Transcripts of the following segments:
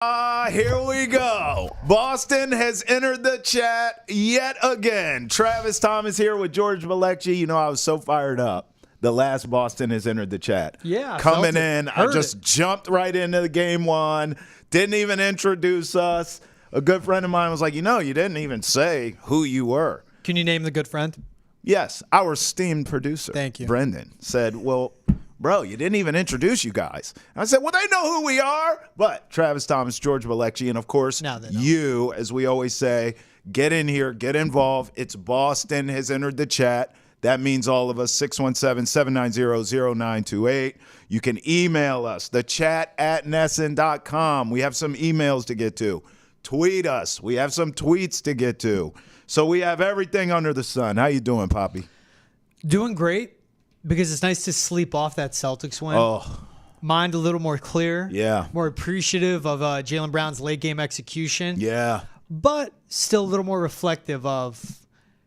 Here we go. Boston has entered the chat yet again. Travis Thomas here with George Balekji. You know, I was so fired up. The last Boston has entered the chat. Yeah. Coming in, I just jumped right into the game one. Didn't even introduce us. A good friend of mine was like, you didn't even say who you were. Can you name the good friend? Yes, our esteemed producer. Thank you. Brendan said, well, bro, you didn't even introduce you guys. I said, well, they know who we are. But Travis Thomas, George Balekji, and, of course, you, as we always say, get in here, get involved. It's Boston has entered the chat. That means all of us, 617-790-0928. You can email us, thechat@nesson.com. We have some emails to get to. Tweet us. We have some tweets to get to. So we have everything under the sun. How you doing, Poppy? Doing great. Because it's nice to sleep off that Celtics win. Oh. Mind a little more clear. Yeah. More appreciative of Jaylen Brown's late game execution. Yeah. But still a little more reflective of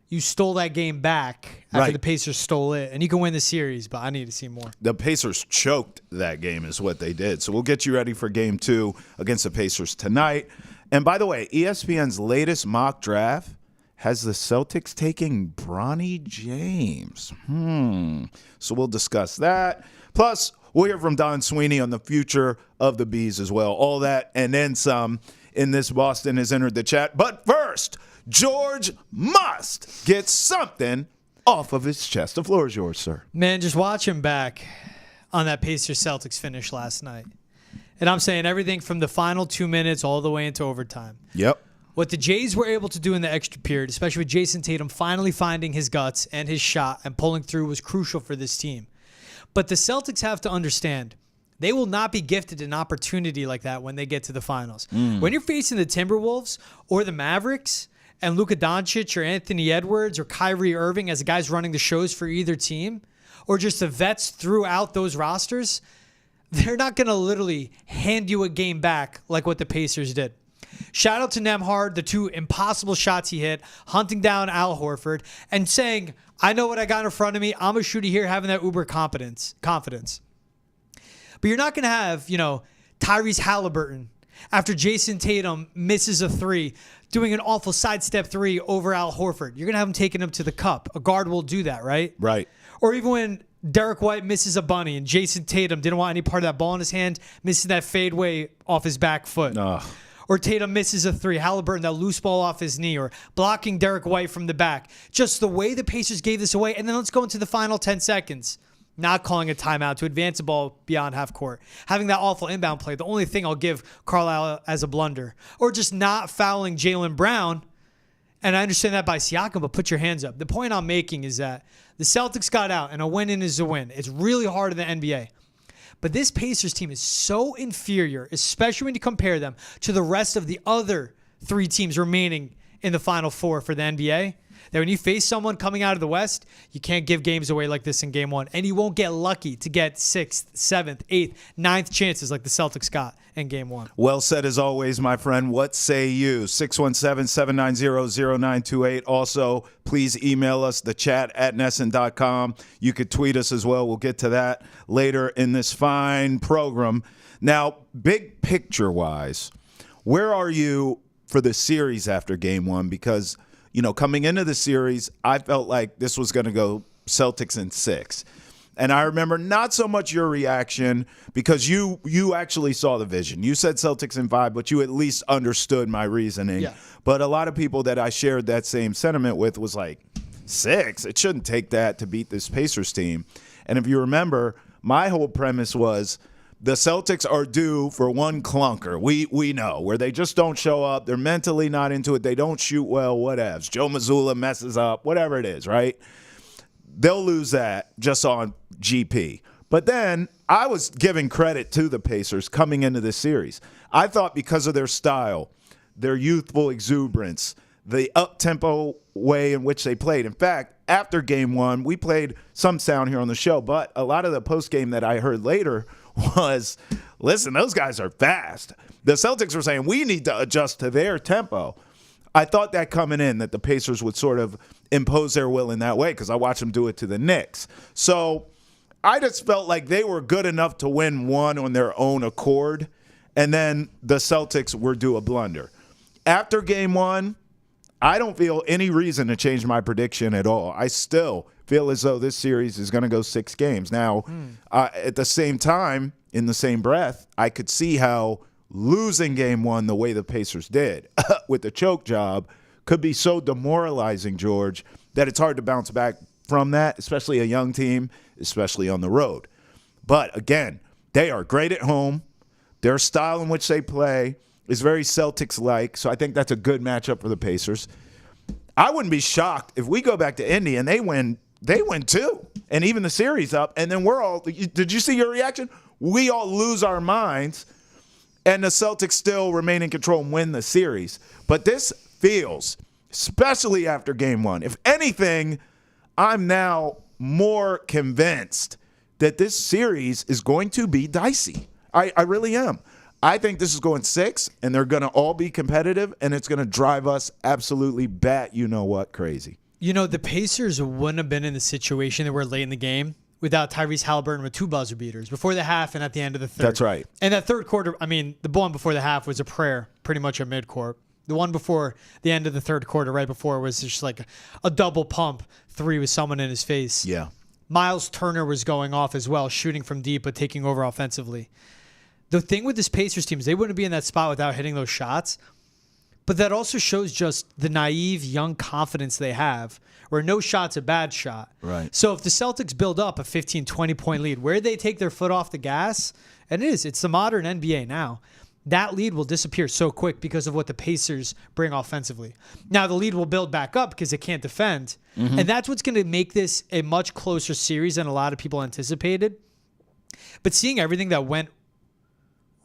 you stole that game back after the Pacers stole it. And you can win the series, but I need to see more. The Pacers choked that game is what they did. So we'll get you ready for game 2 against the Pacers tonight. And by the way, ESPN's latest mock draft has the Celtics taking Bronny James. So we'll discuss that. Plus, we'll hear from Don Sweeney on the future of the Bees as well. All that and then some in this Boston has entered the chat. But first, George must get something off of his chest. The floor is yours, sir. Man, just watch him back on that Pacers-Celtics finish last night. And I'm saying everything from the final 2 minutes all the way into overtime. Yep. What the Jays were able to do in the extra period, especially with Jason Tatum finally finding his guts and his shot and pulling through, was crucial for this team. But the Celtics have to understand, they will not be gifted an opportunity like that when they get to the finals. When you're facing the Timberwolves or the Mavericks and Luka Doncic or Anthony Edwards or Kyrie Irving as the guys running the shows for either team, or just the vets throughout those rosters, they're not going to literally hand you a game back like what the Pacers did. Shout out to Nembhard, the 2 impossible shots he hit, hunting down Al Horford, and saying, I know what I got in front of me. I'm a shooter here, having that uber confidence. But you're not going to have, Tyrese Halliburton, after Jason Tatum misses a 3, doing an awful sidestep 3 over Al Horford. You're going to have him taking him to the cup. A guard will do that, right? Right. Or even when Derek White misses a bunny and Jason Tatum didn't want any part of that ball in his hand, missing that fadeaway off his back foot. Or Tatum misses a 3, Halliburton, that loose ball off his knee, or blocking Derek White from the back. Just the way the Pacers gave this away. And then let's go into the final 10 seconds. Not calling a timeout to advance the ball beyond half court. Having that awful inbound play. The only thing I'll give Carlisle as a blunder. Or just not fouling Jaylen Brown. And I understand that by Siakam, but put your hands up. The point I'm making is that the Celtics got out, and a win-in is a win. It's really hard in the NBA. But this Pacers team is so inferior, especially when you compare them to the rest of the other 3 teams remaining in the Final Four for the NBA, that when you face someone coming out of the West, you can't give games away like this in Game 1. And you won't get lucky to get 6th, 7th, 8th, 9th chances like the Celtics got in Game 1. Well said as always, my friend. What say you? 617-790-0928. Also, please email us, thechat@nesson.com. You could tweet us as well. We'll get to that later in this fine program. Now, big picture-wise, where are you for the series after Game 1? Because coming into the series, I felt like this was going to go Celtics in 6. And I remember not so much your reaction because you actually saw the vision. You said Celtics in 5, but you at least understood my reasoning. Yeah. But a lot of people that I shared that same sentiment with was like, 6? It shouldn't take that to beat this Pacers team. And if you remember, my whole premise was the Celtics are due for one clunker. We know, where they just don't show up. They're mentally not into it. They don't shoot well, whatevs. Joe Mazzulla messes up, whatever it is, right? They'll lose that just on GP. But then I was giving credit to the Pacers coming into this series. I thought because of their style, their youthful exuberance, the up-tempo way in which they played. In fact, after Game 1, we played some sound here on the show, but a lot of the post-game that I heard later was, listen, those guys are fast. The Celtics were saying, we need to adjust to their tempo. I thought that coming in, that the Pacers would sort of impose their will in that way because I watched them do it to the Knicks. So I just felt like they were good enough to win one on their own accord. And then the Celtics were due a blunder. After game one, I don't feel any reason to change my prediction at all. I still feel as though this series is going to go 6 games. Now, at the same time, in the same breath, I could see how losing game one the way the Pacers did with the choke job could be so demoralizing, George, that it's hard to bounce back from that, especially a young team, especially on the road. But again, they are great at home. Their style in which they play is very Celtics-like, so I think that's a good matchup for the Pacers. I wouldn't be shocked if we go back to Indy and they win too, and even the series up, and then we're all – did you see your reaction? We all lose our minds, and the Celtics still remain in control and win the series. But this feels, especially after game one, if anything, I'm now more convinced that this series is going to be dicey. I really am. I think this is going 6, and they're going to all be competitive, and it's going to drive us absolutely crazy. You know, the Pacers wouldn't have been in the situation they were late in the game without Tyrese Halliburton with 2 buzzer beaters before the half and at the end of the third. That's right. And that third quarter, I mean, the one before the half was a prayer, pretty much a midcourt. The one before the end of the third quarter, right before, was just like a double pump 3 with someone in his face. Yeah. Miles Turner was going off as well, shooting from deep but taking over offensively. The thing with this Pacers team is they wouldn't be in that spot without hitting those shots. But that also shows just the naive, young confidence they have, where no shot's a bad shot. Right. So if the Celtics build up a 15, 20-point lead, where they take their foot off the gas, and it's the modern NBA now, that lead will disappear so quick because of what the Pacers bring offensively. Now, the lead will build back up because they can't defend. Mm-hmm. And that's what's going to make this a much closer series than a lot of people anticipated. But seeing everything that went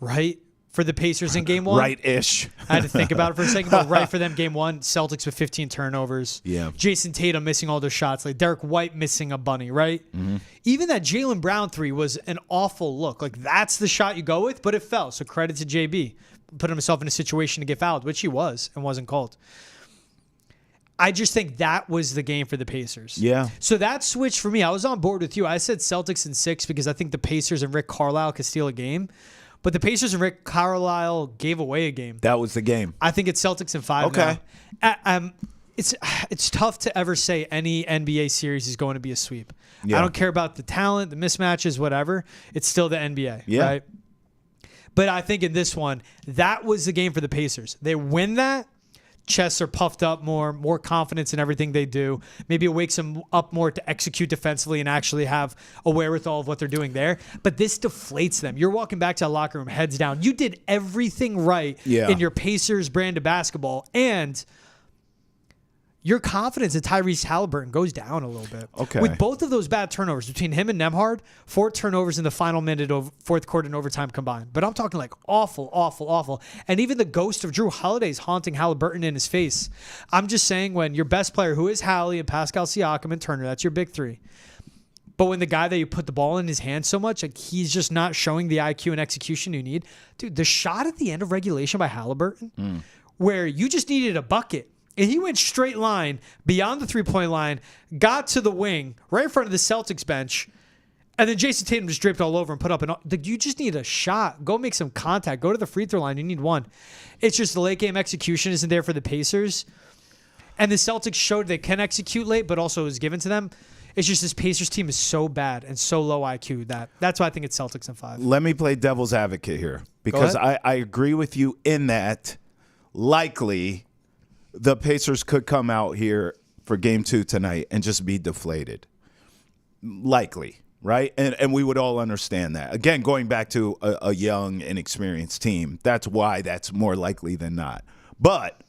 right for the Pacers in game one. Right-ish. I had to think about it for a second, but right for them game one, Celtics with 15 turnovers. Yeah. Jason Tatum missing all those shots. Like Derek White missing a bunny, right? Mm-hmm. Even that Jaylen Brown 3 was an awful look. Like that's the shot you go with, but it fell. So credit to JB. Put himself in a situation to get fouled, which he was and wasn't called. I just think that was the game for the Pacers. Yeah. So that switch for me, I was on board with you. I said Celtics in 6 because I think the Pacers and Rick Carlisle could steal a game. But the Pacers and Rick Carlisle gave away a game. That was the game. I think it's Celtics in 5 Okay. now. It's tough to ever say any NBA series is going to be a sweep. Yeah. I don't care about the talent, the mismatches, whatever. It's still the NBA, Yeah. right? But I think in this one, that was the game for the Pacers. They win that. Chests are puffed up more confidence in everything they do. Maybe it wakes them up more to execute defensively and actually have a wherewithal of what they're doing there. But this deflates them. You're walking back to the locker room, heads down. You did everything right in your Pacers brand of basketball, and your confidence in Tyrese Halliburton goes down a little bit. Okay. With both of those bad turnovers, between him and Nembhard, 4 turnovers in the final minute of fourth quarter and overtime combined. But I'm talking like awful, awful, awful. And even the ghost of Drew Holiday's haunting Halliburton in his face. I'm just saying when your best player, who is Hallie and Pascal Siakam and Turner, that's your big 3. But when the guy that you put the ball in his hand so much, like he's just not showing the IQ and execution you need. Dude, the shot at the end of regulation by Halliburton, where you just needed a bucket, and he went straight line beyond the 3-point line, got to the wing, right in front of the Celtics bench, and then Jason Tatum just draped all over and put up you just need a shot. Go make some contact. Go to the free throw line. You need one. It's just the late game execution isn't there for the Pacers. And the Celtics showed they can execute late, but also it was given to them. It's just this Pacers team is so bad and so low IQ that's why I think it's Celtics in 5. Let me play devil's advocate here because I agree with you in that likely the Pacers could come out here for game 2 tonight and just be deflated. Likely, right? And we would all understand that. Again, going back to a young, inexperienced team, that's why that's more likely than not. But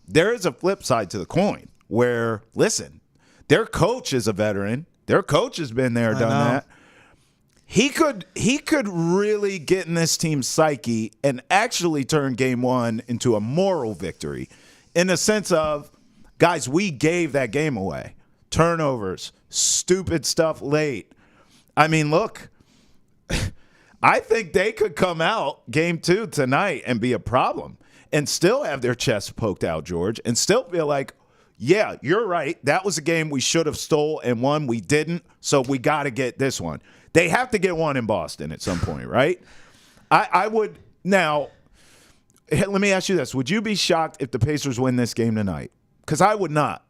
there is a flip side to the coin where, listen, their coach is a veteran. Their coach has been there, done that. He could really get in this team's psyche and actually turn game 1 into a moral victory. In the sense of, guys, we gave that game away. Turnovers, stupid stuff late. I mean, look, I think they could come out game 2 tonight and be a problem and still have their chests poked out, George, and still feel like, yeah, you're right. That was a game we should have stole and won. We didn't, so we got to get this one. They have to get one in Boston at some point, right? I would Now, let me ask you this. Would you be shocked if the Pacers win this game tonight? Because I would not.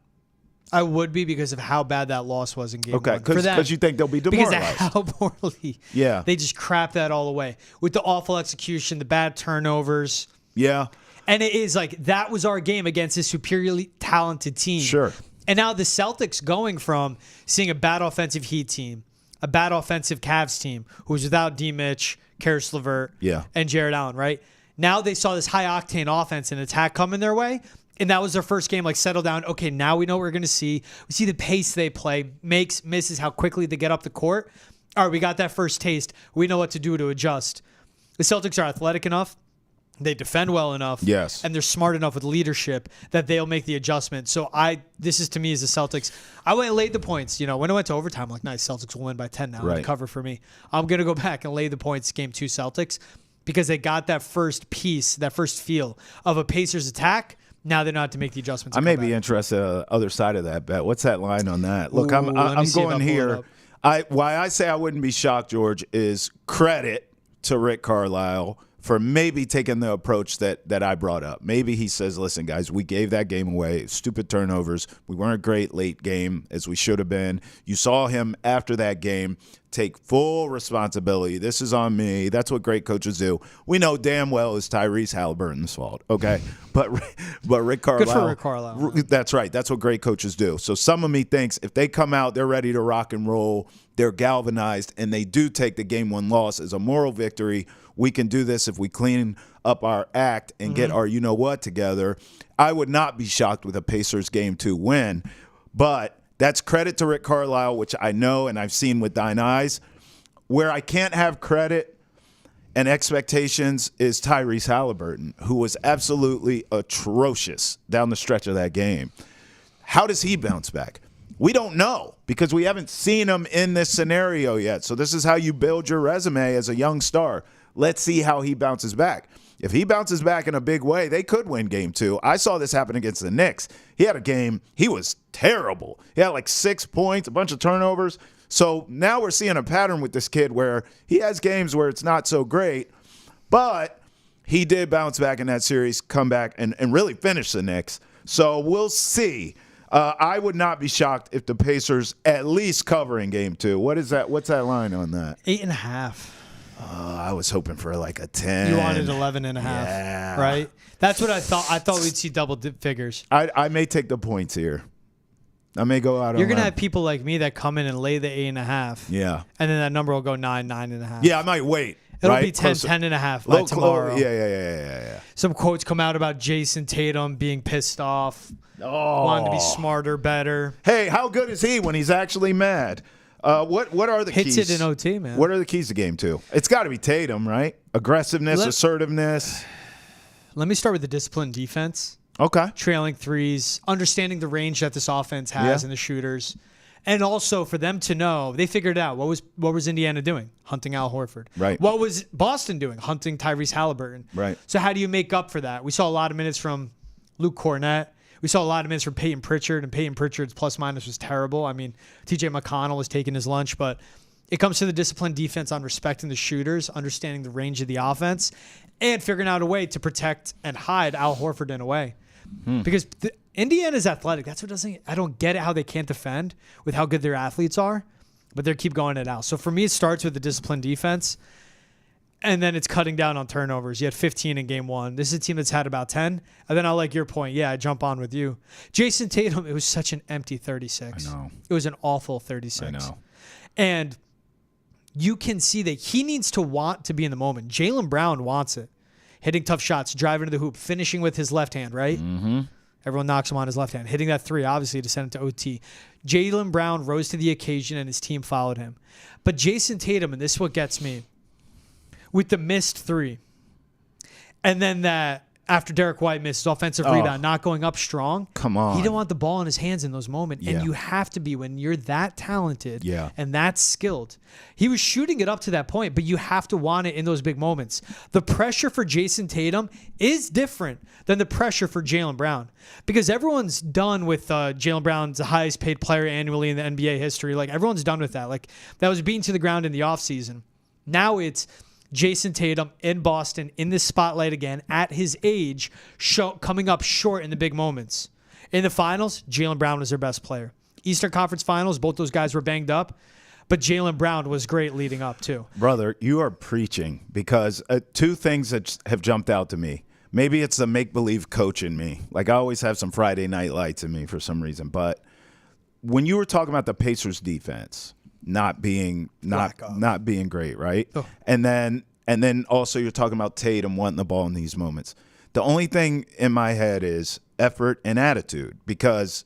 I would be because of how bad that loss was in game Okay, one. because you think they'll be demoralized. Because of how poorly they just crap that all away. With the awful execution, the bad turnovers. Yeah. And it is like that was our game against a superiorly talented team. Sure. And now the Celtics going from seeing a bad offensive Heat team, a bad offensive Cavs team who was without D. Mitch, Karis LeVert, and Jared Allen, right? Now they saw this high-octane offense and attack coming their way. And that was their first game, like, settle down. Okay, now we know what we're going to see. We see the pace they play, makes, misses, how quickly they get up the court. All right, we got that first taste. We know what to do to adjust. The Celtics are athletic enough. They defend well enough. Yes. And they're smart enough with leadership that they'll make the adjustment. So this is, to me, as the Celtics. I went and laid the points. You know, when I went to overtime, I'm like, nice, Celtics will win by 10 now. Right. To cover for me. I'm going to go back and lay the points game 2 Celtics because they got that first piece, that first feel of a Pacers attack. Now they know how to make the adjustments. I may be interested on the other side of that bet. What's that line on that? Look, I'm going here. Why I say I wouldn't be shocked, George, is credit to Rick Carlisle for maybe taking the approach that I brought up. Maybe he says, listen, guys, we gave that game away. Stupid turnovers. We weren't great late game as we should have been. You saw him after that game take full responsibility. This is on me. That's what great coaches do. We know damn well it's Tyrese Halliburton's fault, okay? But Rick Carlisle. Good for Rick Carlisle. That's right. That's what great coaches do. So some of me thinks if they come out, they're ready to rock and roll, they're galvanized, and they do take the game 1 loss as a moral victory. We can do this if we clean up our act and get our you-know-what together. I would not be shocked with a Pacers game 2 win, but that's credit to Rick Carlisle, which I know and I've seen with thine eyes. Where I can't have credit and expectations is Tyrese Halliburton, who was absolutely atrocious down the stretch of that game. How does he bounce back? We don't know because we haven't seen him in this scenario yet. So this is how you build your resume as a young star. Let's see how he bounces back. If he bounces back in a big way, they could win game 2. I saw this happen against the Knicks. He had a game, he was terrible. He had like 6 points, a bunch of turnovers. So now we're seeing a pattern with this kid where he has games where it's not so great, but he did bounce back in that series, come back, and really finish the Knicks. So we'll see. I would not be shocked if the Pacers at least cover in game 2. What is that? What's that line on that? 8.5. I was hoping for like a 10. You wanted 11.5, yeah. right? That's what I thought. I thought we'd see double figures. I may take the points here. I may go out. You're gonna have people like me that come in and lay the 8.5. Yeah. And then that number will go 9, 9.5. Yeah, I might wait. It'll be 10, 10.5 by tomorrow. Yeah. Some quotes come out about Jason Tatum being pissed off, wanting to be smarter, better. Hey, how good is he when he's actually mad? What are the keys? Hits it in OT, man. What are the keys to game 2? It's got to be Tatum, right? Aggressiveness, assertiveness. Let me start with the disciplined defense. Okay. Trailing threes, understanding the range that this offense has and the shooters. And also for them to know, they figured out what was Indiana doing? Hunting Al Horford. Right. What was Boston doing? Hunting Tyrese Halliburton. Right. So how do you make up for that? We saw a lot of minutes from Luke Cornett. We saw a lot of minutes from Peyton Pritchard, and Peyton Pritchard's plus-minus was terrible. I mean, TJ McConnell was taking his lunch, but it comes to the disciplined defense on respecting the shooters, understanding the range of the offense, and figuring out a way to protect and hide Al Horford in a way. Because Indiana's athletic. That's what doesn't. I don't get it how they can't defend with how good their athletes are, but they keep going it out. So for me, it starts with the disciplined defense, and then it's cutting down on turnovers. You had 15 in game 1. This is a team that's had about 10. And then I like your point. Yeah, I jump on with you. Jason Tatum, it was such an empty 36. I know. It was an awful 36. I know. And you can see that he needs to want to be in the moment. Jaylen Brown wants it. Hitting tough shots, driving to the hoop, finishing with his left hand, right? Mm-hmm. Everyone knocks him on his left hand. Hitting that 3, obviously, to send it to OT. Jaylen Brown rose to the occasion, and his team followed him. But Jason Tatum, and this is what gets me, with the missed 3, and then that after Derek White missed his offensive rebound, not going up strong. Come on. He didn't want the ball in his hands in those moments. Yeah. And you have to be when you're that talented and that skilled. He was shooting it up to that point, but you have to want it in those big moments. The pressure for Jason Tatum is different than the pressure for Jaylen Brown because everyone's done with Jaylen Brown's the highest paid player annually in the NBA history. Like everyone's done with that. Like that was beaten to the ground in the offseason. Now it's Jason Tatum in Boston in the spotlight again at his age, coming up short in the big moments. In the finals, Jaylen Brown was their best player. Eastern Conference Finals, both those guys were banged up, but Jaylen Brown was great leading up too. Brother, you are preaching because two things that have jumped out to me. Maybe it's the make-believe coach in me. Like I always have some Friday night lights in me for some reason. But when you were talking about the Pacers defense not being great, right? Oh. And then also you're talking about Tatum wanting the ball in these moments. The only thing in my head is effort and attitude, because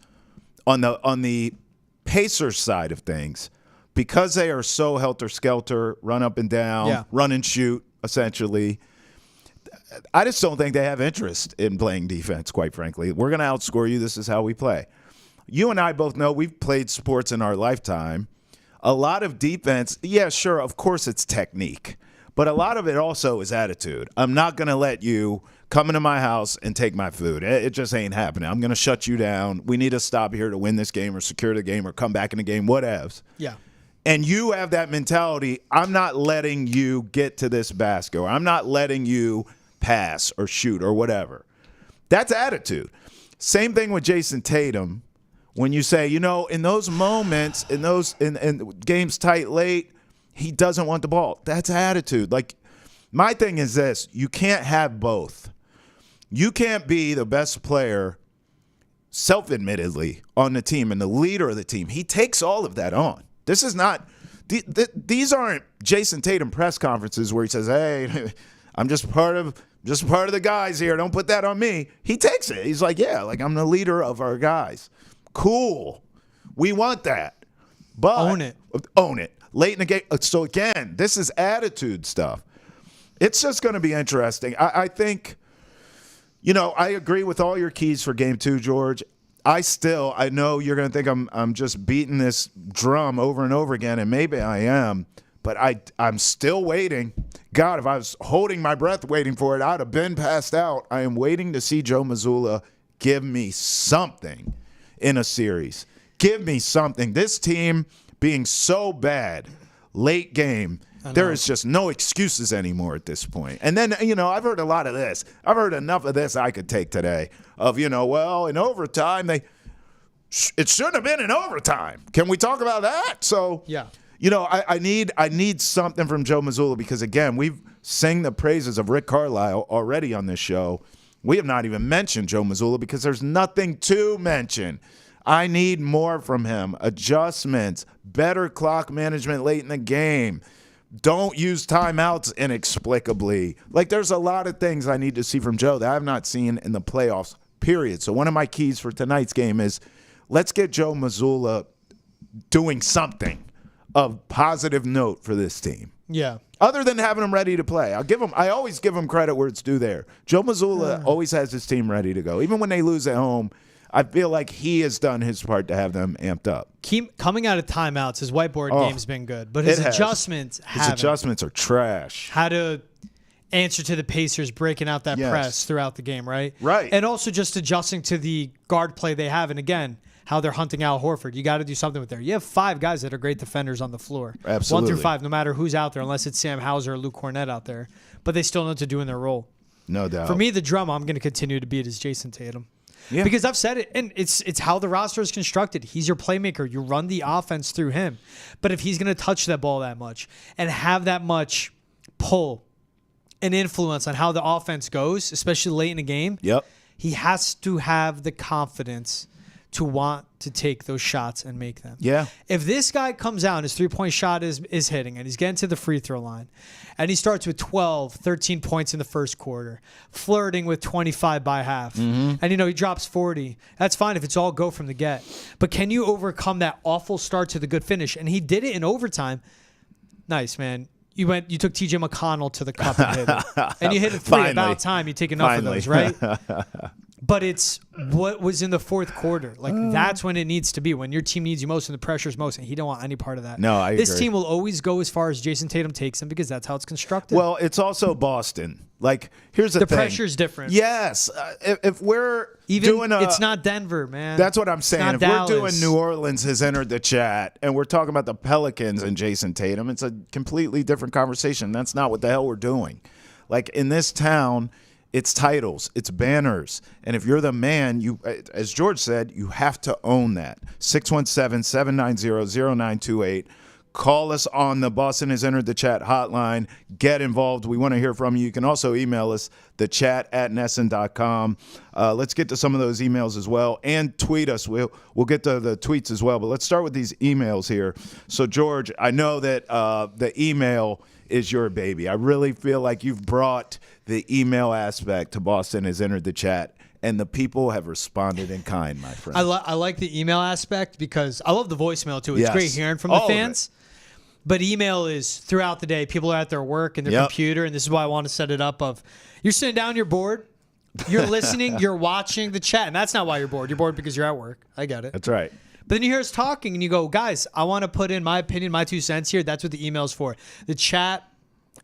on the Pacers side of things, because they are so helter-skelter, run up and down, run and shoot, essentially, I just don't think they have interest in playing defense, quite frankly. We're going to outscore you. This is how we play. You and I both know we've played sports in our lifetime. A lot of defense, yeah, sure, of course it's technique. But a lot of it also is attitude. I'm not going to let you come into my house and take my food. It just ain't happening. I'm going to shut you down. We need to stop here to win this game or secure the game or come back in the game, whatevs. Yeah. And you have that mentality, I'm not letting you get to this basket, or I'm not letting you pass or shoot or whatever. That's attitude. Same thing with Jason Tatum. When you say, in those moments, in games tight late, he doesn't want the ball. That's attitude. Like, my thing is this. You can't have both. You can't be the best player, self-admittedly, on the team and the leader of the team. He takes all of that on. This is not these aren't Jason Tatum press conferences where he says, hey, I'm just part of the guys here. Don't put that on me. He takes it. He's like, yeah, like I'm the leader of our guys. Cool. We want that. But Own it. Late in the game. So, again, this is attitude stuff. It's just going to be interesting. I think, I agree with all your keys for Game 2, George. I know you're going to think I'm just beating this drum over and over again, and maybe I am, but I'm still waiting. God, if I was holding my breath waiting for it, I'd have been passed out. I am waiting to see Joe Mazzulla give me something in a series. Give me something. This team being so bad, late game, there is just no excuses anymore at this point. And then, I've heard a lot of this. I've heard enough of this I could take today of, in overtime, it shouldn't have been in overtime. Can we talk about that? So, yeah. I need something from Joe Mazzulla because, again, we've sang the praises of Rick Carlisle already on this show. We have not even mentioned Joe Mazzulla because there's nothing to mention. I need more from him. Adjustments, better clock management late in the game. Don't use timeouts inexplicably. Like, there's a lot of things I need to see from Joe that I have not seen in the playoffs, period. So one of my keys for tonight's game is let's get Joe Mazzulla doing something of positive note for this team. Yeah. Other than having him ready to play. I always give him credit where it's due there. Joe Mazzulla always has his team ready to go. Even when they lose at home, I feel like he has done his part to have them amped up. Coming out of timeouts, his whiteboard game's been good, but his adjustments are trash. How to answer to the Pacers breaking out that press throughout the game, right? Right. And also just adjusting to the guard play they have, and again, how they're hunting Al Horford. You got to do something with there. You have 5 guys that are great defenders on the floor. Absolutely. 1 through 5, no matter who's out there, unless it's Sam Hauser or Luke Cornett out there. But they still know what to do in their role. No doubt. For me, the drum I'm going to continue to beat is Jason Tatum. Yeah. Because I've said it, and it's how the roster is constructed. He's your playmaker. You run the offense through him. But if he's going to touch that ball that much and have that much pull and influence on how the offense goes, especially late in the game, he has to have the confidence to want to take those shots and make them. Yeah. If this guy comes out and his three-point shot is hitting and he's getting to the free throw line and he starts with 12, 13 points in the first quarter, flirting with 25 by half, and he drops 40, that's fine if it's all go from the get. But can you overcome that awful start to the good finish? And he did it in overtime. Nice, man. You took TJ McConnell to the cup and hit it. And you hit it 3. Finally. About time you take enough of those, right? But it's what was in the fourth quarter. Like, that's when it needs to be, when your team needs you most and the pressure's most, and he don't want any part of that. No, I agree. This team will always go as far as Jason Tatum takes them because that's how it's constructed. Well, it's also Boston. Like, here's the thing. The pressure's different. Yes. If we're Even it's not Denver, man. That's what I'm saying. If Dallas. we're doing New Orleans has entered the chat and we're talking about the Pelicans and Jason Tatum, it's a completely different conversation. That's not what the hell we're doing. Like, in this town, it's titles, it's banners. And if you're the man, you, as George said, you have to own that. 617-790-0928. Call us on the Boston has entered the chat hotline. Get involved. We want to hear from you. You can also email us, thechat@nesson.com. Let's get to some of those emails as well, and tweet us. We'll get to the tweets as well. But let's start with these emails here. So, George, I know that the email is your baby. I really feel like you've brought the email aspect to Boston has entered the chat, and the people have responded in kind, my friend. I like the email aspect because I love the voicemail too. It's Yes. great hearing from the fans. But email is throughout the day. People are at their work and their computer, and this is why I want to set it up of you're sitting down, you're bored, you're listening, you're watching the chat, and that's not why you're bored. You're bored because you're at work. I get it. That's right. But then you hear us talking, and you go, guys, I want to put in my opinion, my 2 cents here. That's what the email's for. The chat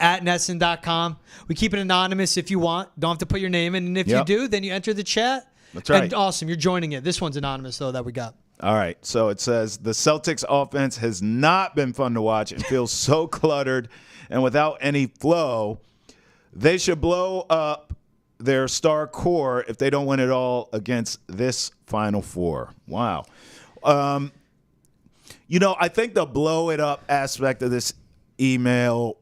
at nesson.com. We keep it anonymous if you want. Don't have to put your name in. And if you do, then you enter the chat. That's right. And awesome. You're joining it. This one's anonymous, though, that we got. All right. So it says the Celtics offense has not been fun to watch and feels so cluttered and without any flow. They should blow up their star core if they don't win it all against this Final Four. Wow. I think the blow it up aspect of this email,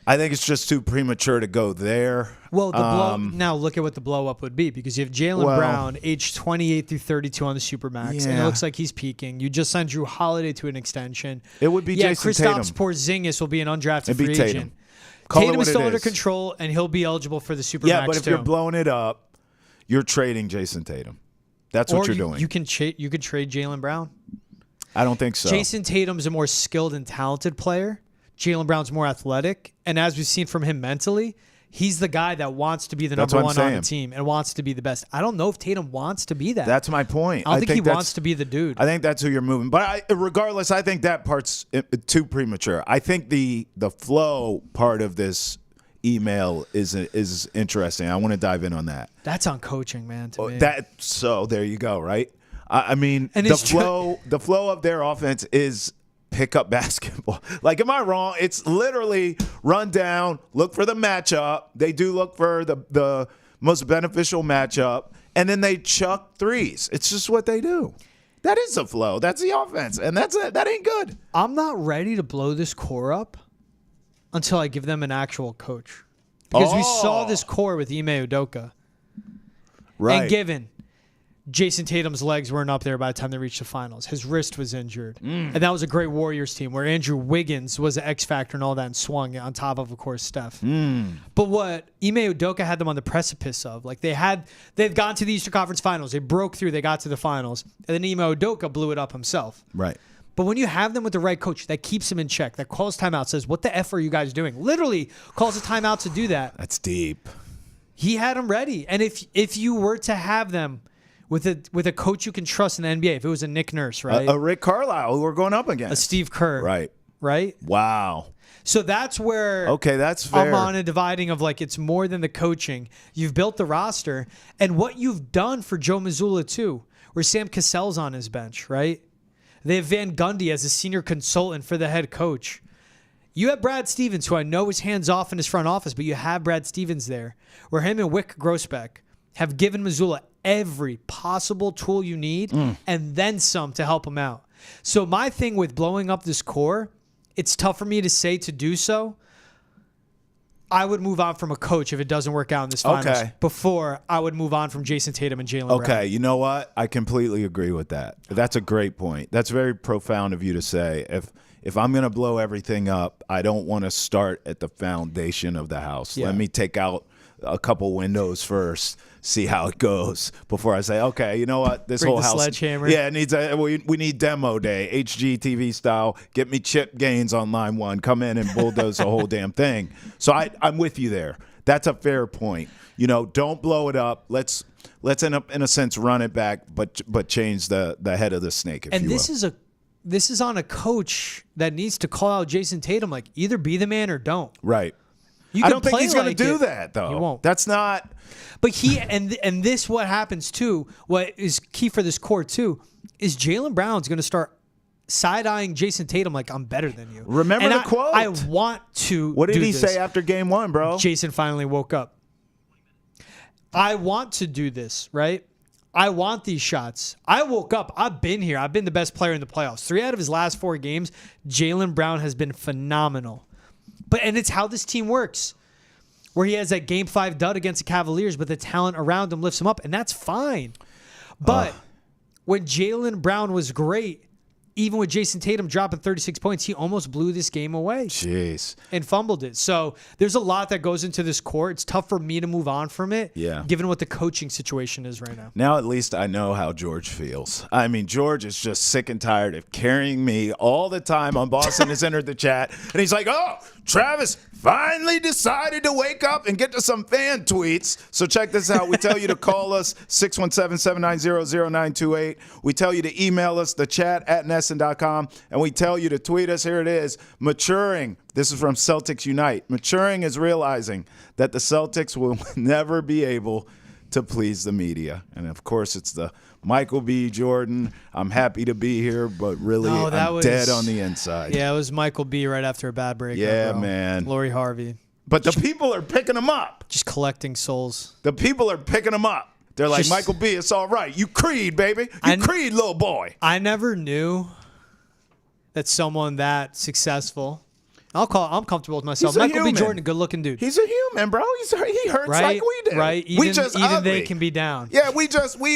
I think it's just too premature to go there. Well, the blow, now look at what the blow up would be, because you have Jaylen Brown, age 28 through 32 on the Supermax, and it looks like he's peaking. You just signed Drew Holiday to an extension. It would be Jason Tatum. Kristaps Porzingis will be an undrafted free Tatum. agent. Call Tatum it what is still it under is. control, and he'll be eligible for the Supermax Yeah, but if too. you're blowing it up, you're trading Jason Tatum. That's what you're doing. You could trade Jaylen Brown. I don't think so. Jason Tatum's a more skilled and talented player. Jaylen Brown's more athletic. And as we've seen from him mentally, he's the guy that wants to be the number one on the team and wants to be the best. I don't know if Tatum wants to be that. That's my point. I don't think he wants to be the dude. I think that's who you're moving. But regardless, I think that part's too premature. I think the flow part of this email is interesting. I want to dive in on that. That's on coaching, man, to me. So there you go, right? I mean, and the flow of their offense is pick up basketball. Like, am I wrong? It's literally run down, look for the matchup. They do look for the most beneficial matchup, and then they chuck threes. It's just what they do. That is the flow. That's the offense, and that ain't good. I'm not ready to blow this core up until I give them an actual coach. Because we saw this core with Ime Udoka. Right. And given Jason Tatum's legs weren't up there by the time they reached the finals. His wrist was injured. And that was a great Warriors team where Andrew Wiggins was the X factor and all that and swung on top of course, Steph. But what Ime Udoka had them on the precipice of, like they've gone to the Eastern Conference Finals. They broke through. They got to the finals. And then Ime Udoka blew it up himself. Right. But when you have them with the right coach that keeps them in check, that calls timeout, says, what the F are you guys doing? Literally calls a timeout to do that. That's deep. He had them ready. And if you were to have them with a coach you can trust in the NBA, if it was a Nick Nurse, right? A Rick Carlisle, who we're going up against. A Steve Kerr. Right. Right? Wow. So that's where that's fair. I'm on a dividing of like it's more than the coaching. You've built the roster. And what you've done for Joe Mazzulla too, where Sam Cassell's on his bench, right? They have Van Gundy as a senior consultant for the head coach. You have Brad Stevens, who I know is hands-off in his front office, but you have Brad Stevens there, where him and Wick Grossbeck have given Mazzulla every possible tool you need and then some to help him out. So my thing with blowing up this core, it's tough for me to say to do so. I would move on from a coach if it doesn't work out in this finals before I would move on from Jason Tatum and Jaylen Brown. Okay, you know what? I completely agree with that. That's a great point. That's very profound of you to say. If I'm going to blow everything up, I don't want to start at the foundation of the house. Yeah. Let me take out a couple windows first, see how it goes before I say, okay, you know what? This Bring whole the house. sledgehammer. Yeah, it needs we need demo day, HGTV style. Get me Chip Gaines on line one. Come in and bulldoze the whole damn thing. So I'm with you there. That's a fair point. Don't blow it up. Let's in a sense run it back, but change the head of the snake, if and you will. This is on a coach that needs to call out Jason Tatum, like either be the man or don't. Right. You I don't think play he's going like to do it. that, though. He won't. That's not. But and this what happens too. What is key for this core too is Jaylen Brown's going to start side-eyeing Jason Tatum like I'm better than you. Remember the quote? I want to. What did do he this. say after game one, bro? Jason finally woke up. I want to do this, right? I want these shots. I woke up. I've been here. I've been the best player in the playoffs. 3 out of his last 4 games, Jaylen Brown has been phenomenal. And it's how this team works, where he has that Game 5 dud against the Cavaliers, but the talent around him lifts him up, and that's fine. But when Jaylen Brown was great, even with Jason Tatum dropping 36 points, he almost blew this game away. Jeez. And fumbled it. So there's a lot that goes into this core. It's tough for me to move on from it, given what the coaching situation is right now. Now at least I know how George feels. I mean, George is just sick and tired of carrying me all the time on Boston has entered the chat. And he's like, oh, Travis finally decided to wake up and get to some fan tweets. So check this out. We tell you to call us, 617-790-0928. We tell you to email us, thechat@nesson.com. And we tell you to tweet us. Here it is. Maturing. This is from Celtics Unite. Maturing is realizing that the Celtics will never be able to please the media. And, of course, it's the Michael B. Jordan. I'm happy to be here, but really I'm dead on the inside. Yeah, it was Michael B. right after a bad break. Yeah, man. Lori Harvey. But the people are picking him up. Just collecting souls. The people are picking him up. They're like, Michael B., it's all right. You Creed, baby. You Creed, little boy. I never knew that someone that successful. I'm comfortable with myself. Michael B. Jordan, good looking dude. He's a human, bro. He hurts like we do. Right. Even they can be down. Yeah, we ain't, We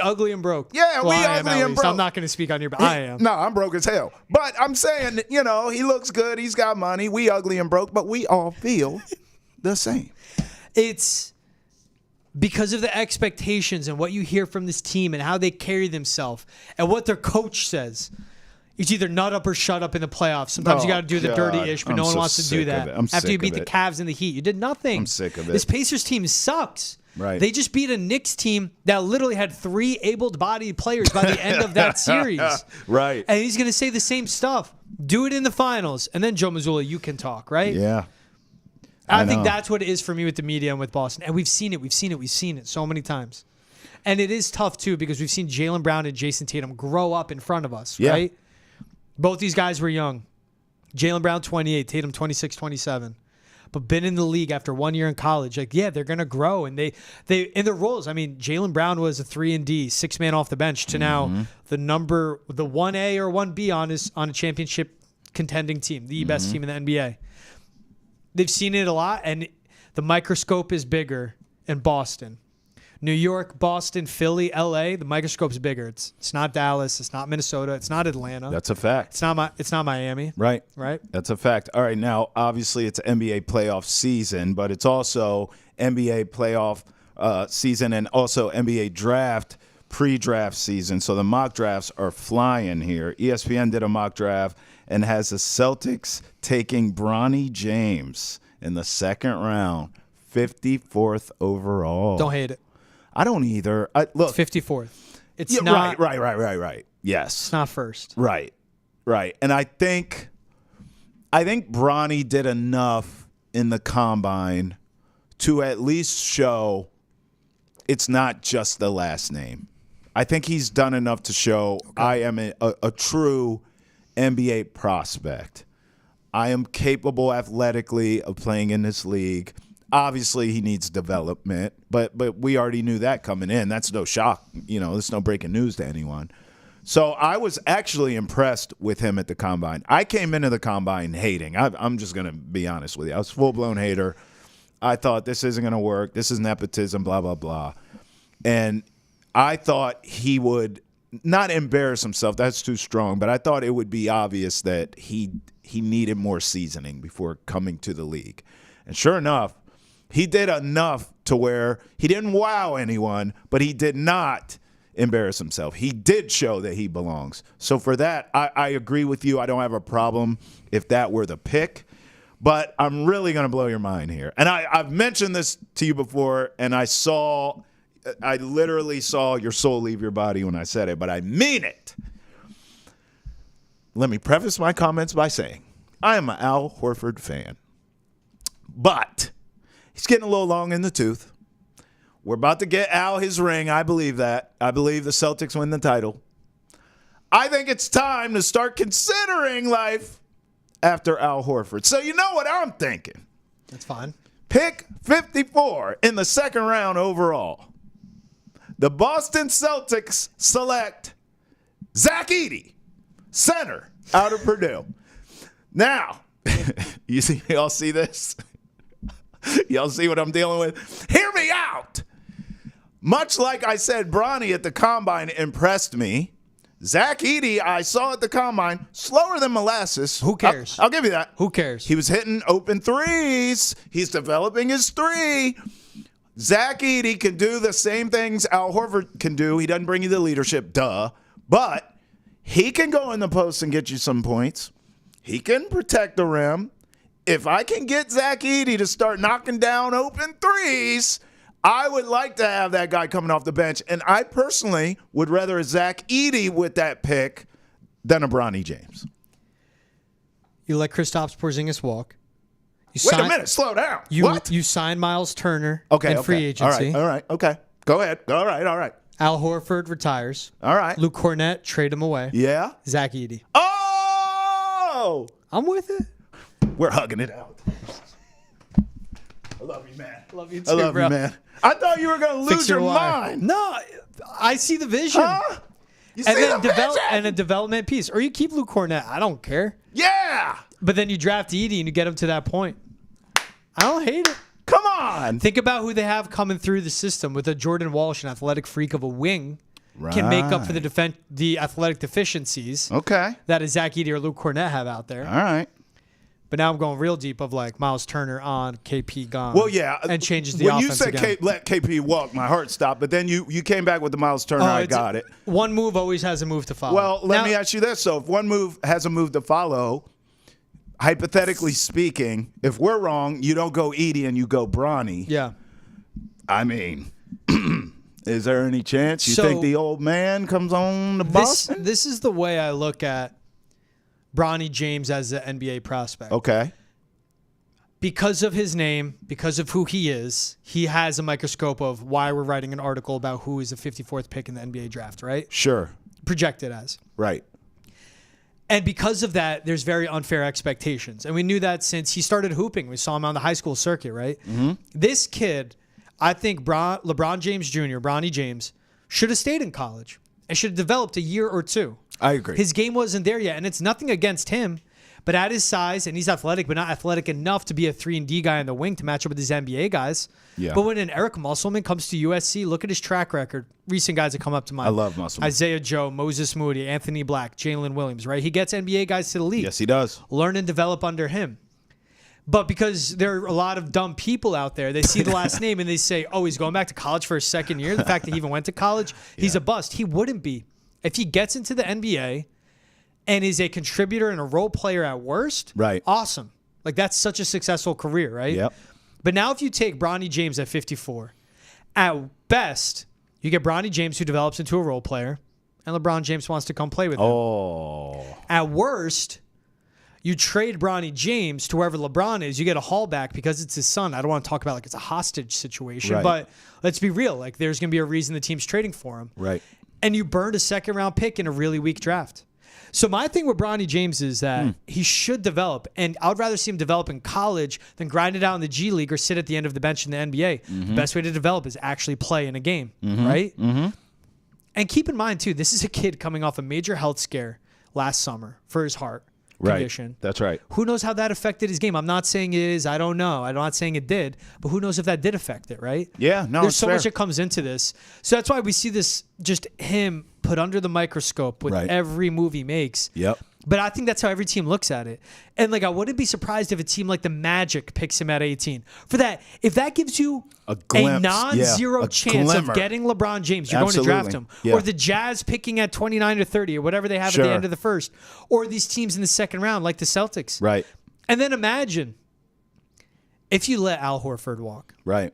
ugly and broke. Yeah, we ugly and broke. I'm not going to speak on your behalf. I am. No, I'm broke as hell. But I'm saying, he looks good. He's got money. We ugly and broke, but we all feel the same. It's because of the expectations and what you hear from this team and how they carry themselves and what their coach says. It's either nut up or shut up in the playoffs. Sometimes you got to do the dirty ish, but no one wants to do that. After you beat the Cavs and the Heat, you did nothing. I'm sick of it. This Pacers team sucks. Right. They just beat a Knicks team that literally had 3 able-bodied players by the end of that series. Right. And he's going to say the same stuff. Do it in the finals, and then Joe Mazzulla, you can talk, right? Yeah. I think that's what it is for me with the media and with Boston. And we've seen it so many times. And it is tough, too, because we've seen Jaylen Brown and Jason Tatum grow up in front of us, right? Both these guys were young. Jaylen Brown, 28. Tatum, 26, 27. But been in the league after 1 year in college. Like, yeah, they're going to grow. And they in their roles, I mean, Jaylen Brown was a 3-and-D, 6-man off the bench to now the 1A or 1B on a championship contending team, the best team in the NBA. They've seen it a lot, and the microscope is bigger in Boston. New York, Boston, Philly, LA, the microscope's bigger. It's not Dallas, it's not Minnesota, it's not Atlanta. That's a fact. It's not Miami. Right. Right? That's a fact. All right, now obviously it's NBA playoff season, but it's also NBA playoff season and also NBA draft pre-draft season. So the mock drafts are flying here. ESPN did a mock draft and has the Celtics taking Bronny James in the second round, 54th overall. Don't hate it. I don't either. Look, It's 54th. It's not right. Yes. It's not first. Right. And I think Bronny did enough in the combine to at least show it's not just the last name. I think he's done enough to show I am a true NBA prospect. I am capable athletically of playing in this league. Obviously, he needs development, but we already knew that coming in. That's no shock. There's no breaking news to anyone. So I was actually impressed with him at the combine. I came into the combine hating. I'm just going to be honest with you. I was a full-blown hater. I thought this isn't going to work. This is nepotism, blah, blah, blah. And I thought he would not embarrass himself. That's too strong. But I thought it would be obvious that he needed more seasoning before coming to the league. And sure enough, he did enough to where he didn't wow anyone, but he did not embarrass himself. He did show that he belongs. So for that, I agree with you. I don't have a problem if that were the pick. But I'm really going to blow your mind here. And I've mentioned this to you before, and I literally saw your soul leave your body when I said it, but I mean it. Let me preface my comments by saying I am an Al Horford fan. But he's getting a little long in the tooth. We're about to get Al his ring. I believe that. I believe the Celtics win the title. I think it's time to start considering life after Al Horford. So you know what I'm thinking. That's fine. Pick 54 in the second round overall. The Boston Celtics select Zach Edey, center, out of Purdue. Now, y'all see this? Y'all see what I'm dealing with? Hear me out. Much like I said, Bronny at the Combine impressed me. Zach Edey, I saw at the Combine, slower than molasses. Who cares? I'll give you that. Who cares? He was hitting open threes. He's developing his three. Zach Edey can do the same things Al Horford can do. He doesn't bring you the leadership, duh. But he can go in the post and get you some points. He can protect the rim. If I can get Zach Edey to start knocking down open threes, I would like to have that guy coming off the bench. And I personally would rather a Zach Edey with that pick than a Bronny James. You let Kristaps Porzingis walk. Wait a minute, slow down. What? You signed Miles Turner in free agency. All right, okay. Go ahead. All right. Al Horford retires. All right. Luke Cornett, trade him away. Yeah. Zach Edey. Oh! I'm with it. We're hugging it out. I love you, man. Love you too, I love bro. you, man. I thought you were going to lose your mind. No, I see the vision. Huh? You see the vision? And a development piece. Or you keep Luke Cornett. I don't care. Yeah. But then you draft Edey and you get him to that point. I don't hate it. Come on. Think about who they have coming through the system with a Jordan Walsh, an athletic freak of a wing, can make up for the athletic deficiencies that a Zach Edey or Luke Cornett have out there. All right. But now I'm going real deep of like Miles Turner on, KP gone. Well, yeah. And changes the offense when you said let KP walk, my heart stopped. But then you came back with the Miles Turner. I got it. One move always has a move to follow. Well, let me ask you this. So if one move has a move to follow, hypothetically speaking, if we're wrong, you don't go Edey and you go Bronny. Yeah. I mean, is there any chance you think the old man comes on to Boston? This is the way I look at Bronny James as an NBA prospect. Okay. Because of his name, because of who he is, he has a microscope of why we're writing an article about who is the 54th pick in the NBA draft, right? Sure. Projected as. Right. And because of that, there's very unfair expectations. And we knew that since he started hooping. We saw him on the high school circuit, right? Mm-hmm. This kid, I think LeBron James Jr., Bronny James, should have stayed in college and should have developed a year or two. I agree. His game wasn't there yet, and it's nothing against him. But at his size, and he's athletic, but not athletic enough to be a 3-and-D guy in the wing to match up with his NBA guys. Yeah. But when an Eric Musselman comes to USC, look at his track record. Recent guys that come up to mind. I love Musselman. Isaiah Joe, Moses Moody, Anthony Black, Jalen Williams, right? He gets NBA guys to the league. Yes, he does. Learn and develop under him. But because there are a lot of dumb people out there, they see the last name and they say, oh, he's going back to college for his second year. The fact that he even went to college, he's a bust. He wouldn't be. If he gets into the NBA and is a contributor and a role player at worst, right? Awesome. Like, that's such a successful career, right? Yep. But now if you take Bronny James at 54, at best, you get Bronny James who develops into a role player, and LeBron James wants to come play with him. Oh. At worst, you trade Bronny James to wherever LeBron is. You get a haul back because it's his son. I don't want to talk about like it's a hostage situation, but let's be real. Like, there's going to be a reason the team's trading for him. Right. And you burned a second-round pick in a really weak draft. So my thing with Bronny James is that he should develop, and I would rather see him develop in college than grind it out in the G League or sit at the end of the bench in the NBA. The best way to develop is actually play in a game, right? And keep in mind, too, this is a kid coming off a major health scare last summer for his heart condition. That's right. Who knows how that affected his game? I'm not saying it is. I don't know. I'm not saying it did. But who knows if that did affect it, right? Yeah, no, There's so much that comes into this. So that's why we see this, just him put under the microscope with every move he makes. Yep. But I think that's how every team looks at it. And like, I wouldn't be surprised if a team like the Magic picks him at 18. For that, if that gives you a non-zero chance of getting LeBron James, you're going to draft him. Yeah. Or the Jazz picking at 29 or 30 or whatever they have at the end of the first. Or these teams in the second round like the Celtics. Right. And then imagine if you let Al Horford walk, Right.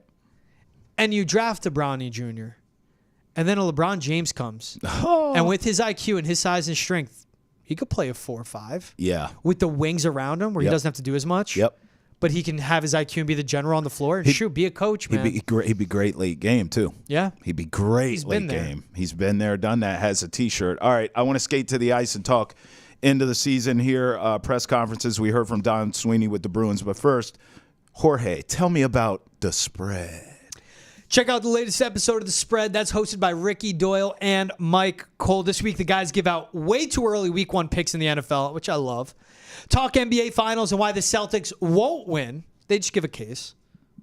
and you draft a Bronny Jr., and then a LeBron James comes, and with his IQ and his size and strength, he could play a 4-5. Yeah. With the wings around him, where he doesn't have to do as much. Yep. But he can have his IQ and be the general on the floor. And be a coach, man. He'd be great late game, too. Yeah. He'd be great late game. He's been there, done that, has a T-shirt. All right, I want to skate to the ice and talk into the season here. Press conferences. We heard from Don Sweeney with the Bruins. But first, Jorge, tell me about the spread. Check out the latest episode of The Spread. That's hosted by Ricky Doyle and Mike Cole. This week, the guys give out way too early Week 1 picks in the NFL, which I love. Talk NBA Finals and why the Celtics won't win. They just give a case.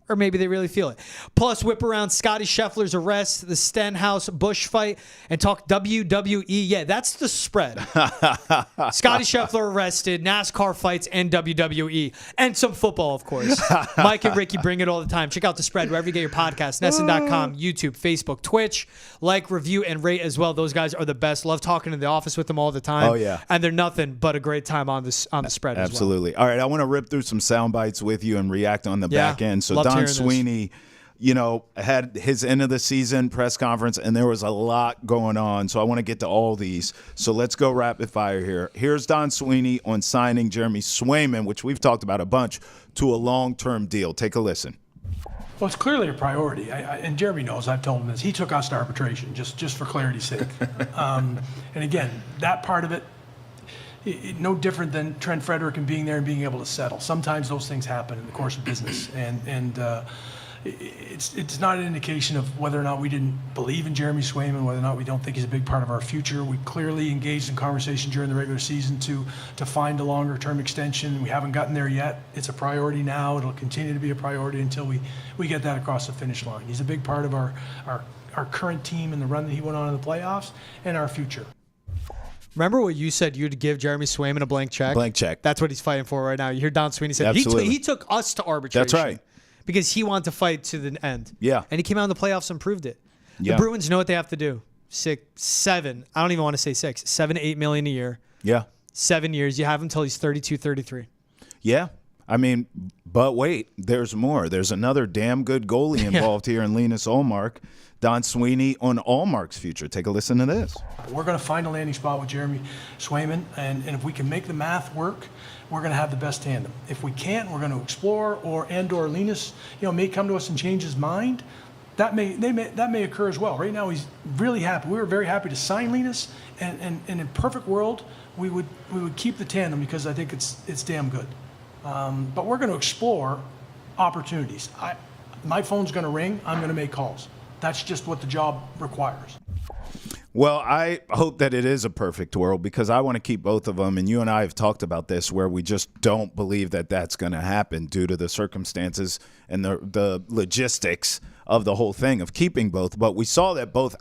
Or maybe they really feel it. Plus, whip around Scotty Scheffler's arrest, the Stenhouse Bush fight, and talk WWE. Yeah, that's the spread. Scotty Scheffler arrested, NASCAR fights, and WWE. And some football, of course. Mike and Ricky bring it all the time. Check out the spread wherever you get your podcast. NESN.com, YouTube, Facebook, Twitch. Like, review, and rate as well. Those guys are the best. Love talking in the office with them all the time. Oh, yeah. And they're nothing but a great time on the spread as well. Absolutely. All right, I want to rip through some sound bites with you and react on the back end. So Don Sweeney, had his end of the season press conference, and there was a lot going on. So I want to get to all these. So let's go rapid fire here. Here's Don Sweeney on signing Jeremy Swayman, which we've talked about a bunch, to a long-term deal. Take a listen. Well, it's clearly a priority, and Jeremy knows. I've told him this. He took us to arbitration just for clarity's sake. And again, that part of it, no different than Trent Frederick and being there and being able to settle. Sometimes those things happen in the course of business, and it's not an indication of whether or not we didn't believe in Jeremy Swayman, whether or not we don't think he's a big part of our future. We clearly engaged in conversation during the regular season to find a longer-term extension. We haven't gotten there yet. It's a priority now. It'll continue to be a priority until we get that across the finish line. He's a big part of our current team and the run that he went on in the playoffs and our future. Remember what you said you'd give Jeremy Swayman a blank check? Blank check. That's what he's fighting for right now. You hear Don Sweeney say he took us to arbitration. That's right. Because he wanted to fight to the end. Yeah. And he came out in the playoffs and proved it. Yeah. The Bruins know what they have to do. 6, 7. I don't even want to say 6. 7 to 8 million a year. Yeah. 7 years. You have him until he's 32, 33. Yeah. I mean, but wait, there's more. There's another damn good goalie involved here in Linus Ullmark. Don Sweeney on Ullmark's future. Take a listen to this. We're going to find a landing spot with Jeremy Swayman, and if we can make the math work, we're going to have the best tandem. If we can't, we're going to explore, or Linus, may come to us and change his mind. That may occur as well. Right now, he's really happy. We were very happy to sign Linus, and in a perfect world, we would keep the tandem because I think it's damn good. But we're going to explore opportunities. My phone's going to ring. I'm going to make calls. That's just what the job requires. Well, I hope that it is a perfect world because I want to keep both of them. And you and I have talked about this where we just don't believe that that's going to happen due to the circumstances and the logistics of the whole thing of keeping both. But we saw that both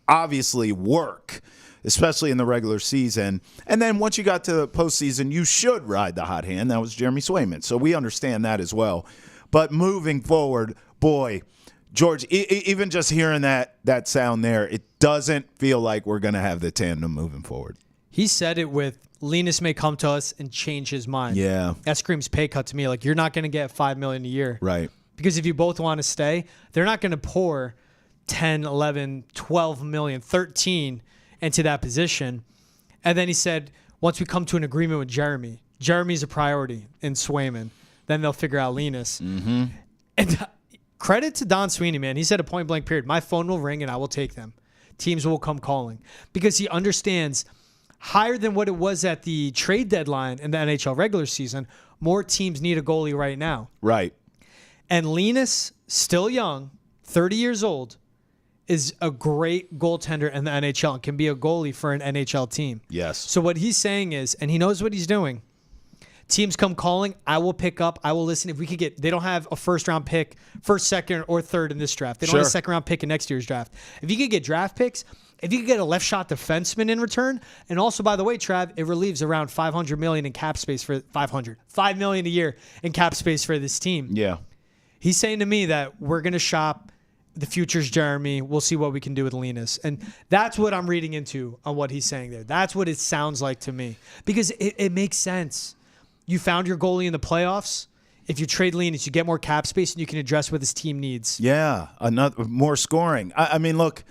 obviously work, especially in the regular season. And then once you got to the postseason, you should ride the hot hand. That was Jeremy Swayman. So we understand that as well. But moving forward, boy, George, even just hearing that sound there, it doesn't feel like we're going to have the tandem moving forward. He said it with Linus may come to us and change his mind. Yeah. That screams pay cut to me. Like, you're not going to get $5 million a year. Right. Because if you both want to stay, they're not going to pour 10, 11, 12 million, 13 into that position. And then he said, once we come to an agreement with Jeremy's a priority in Swayman. Then they'll figure out Linus. Mm-hmm. And credit to Don Sweeney, man. He said a point-blank period. My phone will ring and I will take them. Teams will come calling. Because he understands higher than what it was at the trade deadline in the NHL regular season, more teams need a goalie right now. Right. And Linus, still young, 30 years old, is a great goaltender in the NHL and can be a goalie for an NHL team. Yes. So what he's saying is, and he knows what he's doing, teams come calling, I will pick up, I will listen. If we could get, they don't have a first-round pick, first, second, or third in this draft. They don't have a second-round pick in next year's draft. If you could get draft picks, if you could get a left-shot defenseman in return, and also, by the way, Trav, it relieves around $500 million in cap space for $5 million a year in cap space for this team. Yeah. He's saying to me that we're going to shop. The future's Jeremy. We'll see what we can do with Linus. And that's what I'm reading into on what he's saying there. That's what it sounds like to me. Because it makes sense. You found your goalie in the playoffs. If you trade Linus, you get more cap space and you can address what his team needs. Yeah, another more scoring. I mean, look,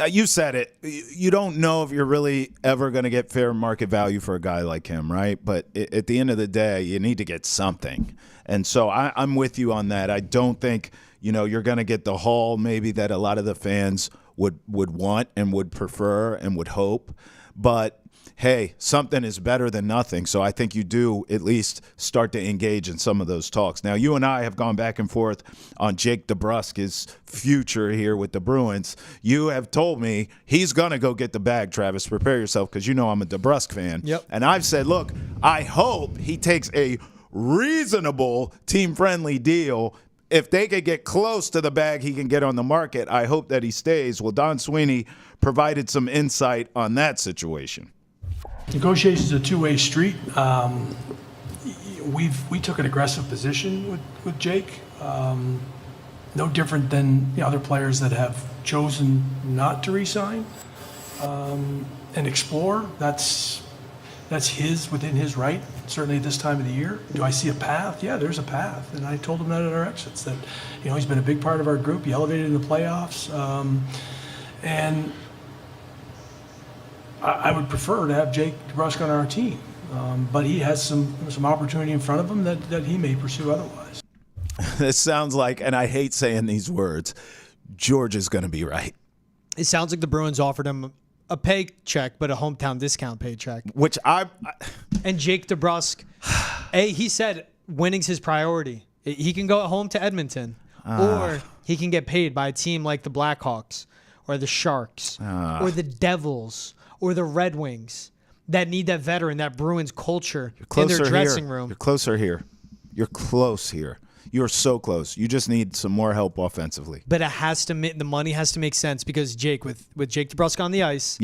you said it. You don't know if you're really ever going to get fair market value for a guy like him, right? But at the end of the day, you need to get something. And so I'm with you on that. I don't think you're going to get the haul maybe that a lot of the fans would want and would prefer and would hope. But hey, something is better than nothing. So I think you do at least start to engage in some of those talks. Now, you and I have gone back and forth on Jake DeBrusk's future here with the Bruins. You have told me he's going to go get the bag, Travis. Prepare yourself, because I'm a DeBrusk fan. Yep. And I've said, look, I hope he takes a reasonable team-friendly deal. If they could get close to the bag he can get on the market, I hope that he stays. Well, Don Sweeney provided some insight on that situation. Negotiations are a two-way street. We took an aggressive position with Jake. No different than other players that have chosen not to re-sign and explore. That's within his right. Certainly at this time of the year. Do I see a path? Yeah, there's a path, and I told him that at our exits. That he's been a big part of our group. He elevated in the playoffs, and I would prefer to have Jake DeBrusk on our team, but he has some opportunity in front of him that he may pursue otherwise. This sounds like, and I hate saying these words, George is going to be right. It sounds like the Bruins offered him a paycheck, but a hometown discount paycheck. Which And Jake DeBrusk, he said winning's his priority. He can go home to Edmonton, or he can get paid by a team like the Blackhawks or the Sharks or the Devils or the Red Wings that need that veteran, that Bruins culture in their dressing room. You're closer here. You're close here. You're so close. You just need some more help offensively. But the money has to make sense, because Jake, with Jake DeBrusk on the ice,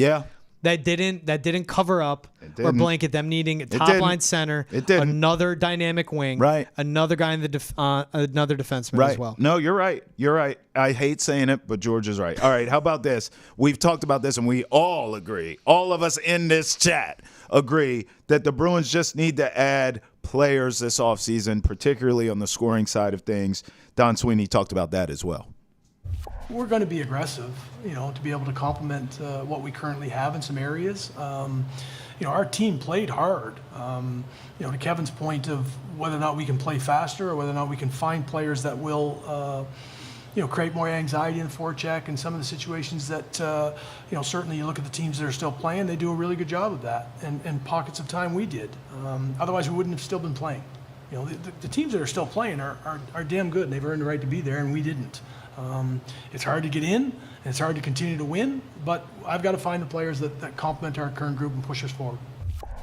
that didn't cover up or blanket them needing a top line center, another dynamic wing, right? Another guy in the another defenseman right. as well. No, you're right. You're right. I hate saying it, but George is right. All right, how about this? We've talked about this, and we all agree. All of us in this chat agree that the Bruins just need to add players this offseason, particularly on the scoring side of things. Don Sweeney talked about that as well. We're going to be aggressive, to be able to complement what we currently have in some areas. Our team played hard. To Kevin's point of whether or not we can play faster or whether or not we can find players that will, create more anxiety in the forecheck, and some of the situations that, certainly you look at the teams that are still playing, they do a really good job of that. And pockets of time we did. Otherwise, we wouldn't have still been playing. The teams that are still playing are damn good, and they've earned the right to be there, and we didn't. It's hard to get in, and it's hard to continue to win, but I've got to find the players that complement our current group and push us forward.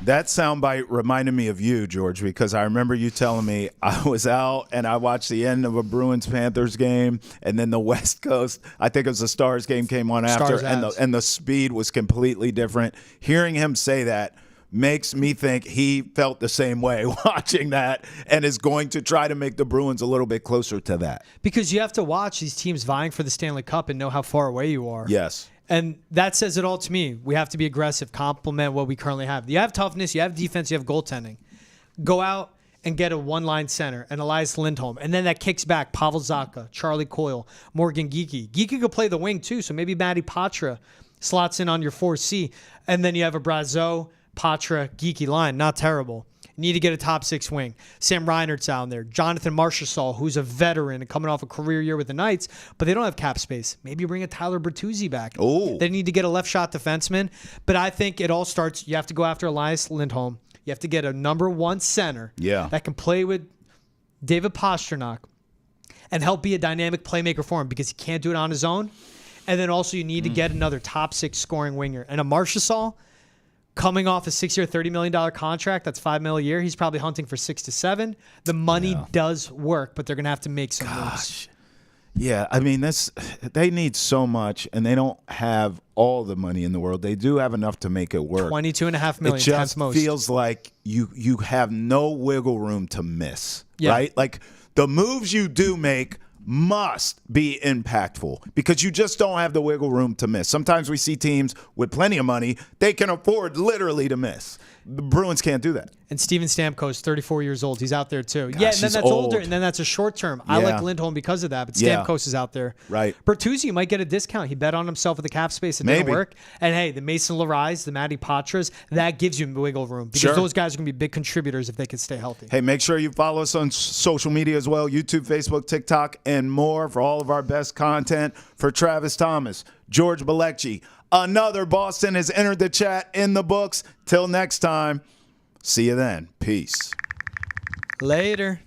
That soundbite reminded me of you, George, because I remember you telling me I was out and I watched the end of a Bruins-Panthers game, and then the West Coast, I think it was the Stars game, came on after, and the speed was completely different. Hearing him say that makes me think he felt the same way watching that, and is going to try to make the Bruins a little bit closer to that. Because you have to watch these teams vying for the Stanley Cup and know how far away you are. Yes. And that says it all to me. We have to be aggressive, complement what we currently have. You have toughness, you have defense, you have goaltending. Go out and get a one-line center, and Elias Lindholm. And then that kicks back Pavel Zacha, Charlie Coyle, Morgan Geekie. Geekie could play the wing too, so maybe Matty Patra slots in on your 4C. And then you have a Brazeau, Patra, Geekie line. Not terrible. You need to get a top six wing. Sam Reinert's out there. Jonathan Marchessault, who's a veteran and coming off a career year with the Knights, but they don't have cap space. Maybe bring a Tyler Bertuzzi back. Oh. They need to get a left shot defenseman. But I think it all starts, you have to go after Elias Lindholm. You have to get a number one center that can play with David Pastrnak and help be a dynamic playmaker for him, because he can't do it on his own. And then also you need to get another top six scoring winger. And a Marchessault, coming off a 6-year, $30 million contract, that's $5 million a year. He's probably hunting for 6 to 7. The money does work, but they're going to have to make some moves. Yeah, I mean, they need so much, and they don't have all the money in the world. They do have enough to make it work. $22.5 million. It just feels like you have no wiggle room to miss, right? Like the moves you do make must be impactful because you just don't have the wiggle room to miss. Sometimes we see teams with plenty of money, they can afford literally to miss. The Bruins can't do that. And Steven Stamkos, 34 years old. He's out there too. Gosh, yeah, and then he's that's old. older, and then that's a short term. I like Lindholm because of that, but Stamkos is out there. Right. Bertuzzi might get a discount. He bet on himself with the cap space. It didn't work. And hey, the Mason Larais, the Matty Patras, that gives you wiggle room because those guys are going to be big contributors if they can stay healthy. Hey, make sure you follow us on social media as well, YouTube, Facebook, TikTok, and more for all of our best content. For Travis Thomas, George Balekji, another Boston has entered the chat in the books. Till next time, see you then. Peace. Later.